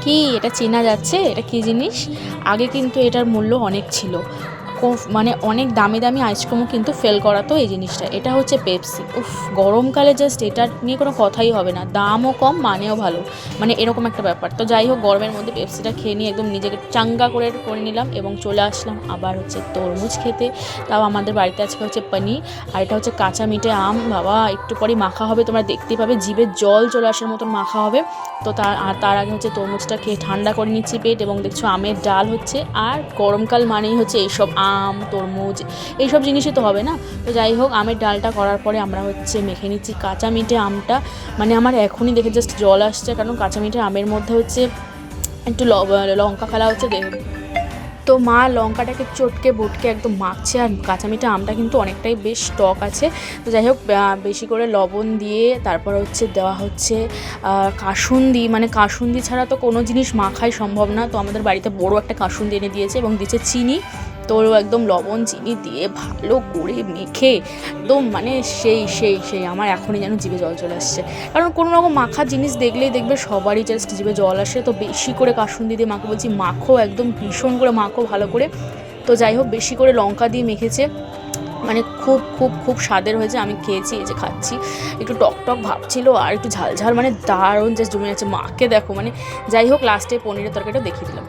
কি এটা চেনা যাচ্ছে? এটা কী জিনিস? আগে কিন্তু এটার মূল্য অনেক ছিল, মানে অনেক দামি দামি আইসক্রিমও কিন্তু ফেল করাতো এই জিনিসটা। এটা হচ্ছে পেপসি। উফ, গরমকালে জাস্ট এটা নিয়ে কোনো কথাই হবে না, দামও কম মানেও ভালো, মানে এরকম একটা ব্যাপার। তো যাই হোক, গরমের মধ্যে পেপসিটা খেয়ে নিয়ে একদম নিজেকে চাঙ্গা করে নিলাম এবং চলে আসলাম আবার হচ্ছে তরমুজ খেতে। তাও আমাদের বাড়িতে আজকে হচ্ছে পনির, আর এটা হচ্ছে কাঁচা মিঠে আম। বাবা, একটু পরেই মাখা হবে, তোমরা দেখতেই পাবে, জিভে জল চলে আসার মতন মাখা হবে। তো তার আগে হচ্ছে তরমুজটা খেয়ে ঠান্ডা করে নিচ্ছি পেট, এবং দেখছো আমের ডাল হচ্ছে। আর গরমকাল মানেই হচ্ছে এইসব আম, তরমুজ, এইসব জিনিসই তো হবে না। তো যাই হোক, আমের ডালটা করার পরে আমরা হচ্ছে মেখে নিচ্ছি কাঁচা মিঠে আমটা। মানে আমার এখনই দেখে জাস্ট জল আসছে, কারণ কাঁচা মিঠে আমের মধ্যে হচ্ছে একটু লঙ্কা ফেলা হচ্ছে। তো মা লঙ্কাটাকে চটকে বটকে একদম মাখছে, আর কাঁচা মিঠা আমটা কিন্তু অনেকটাই বেশ টক আছে। তো যাই হোক, বেশি করে লবণ দিয়ে তারপর হচ্ছে দেওয়া হচ্ছে কাসুন্দি। মানে কাসুন্দি ছাড়া তো কোনো জিনিস মাখাই সম্ভব না। তো আমাদের বাড়িতে বড় একটা কাসুন্দি এনে দিয়েছে, এবং দিয়েছে চিনি। তো একদম লবণ চিনি দিয়ে ভালো করে মেখে একদম মানে সেই সেই সেই আমার এখনই যেন জিভে জল চলে আসছে। কারণ কোনো রকম মাখা জিনিস দেখলেই দেখবে সবারই জাস্ট জিভে জল আসে। তো বেশি করে কাসুন্দি দিয়ে মাখো বলছি, মাখো একদম ভীষণ করে মাখো ভালো করে। তো যাই হোক, বেশি করে লঙ্কা দিয়ে মেখেছে, মানে খুব খুব খুব স্বাদের হয়েছে। আমি খেয়েছি, এই যে খাচ্ছি, একটু টক টক ভাব ছিল আর একটু ঝাল ঝাল, মানে দারুণ জাস্ট জমে যাচ্ছে। মাকে দেখো, মানে যাই হোক, লাস্টে পনিরের তরকারিটা দেখিয়ে দিলাম।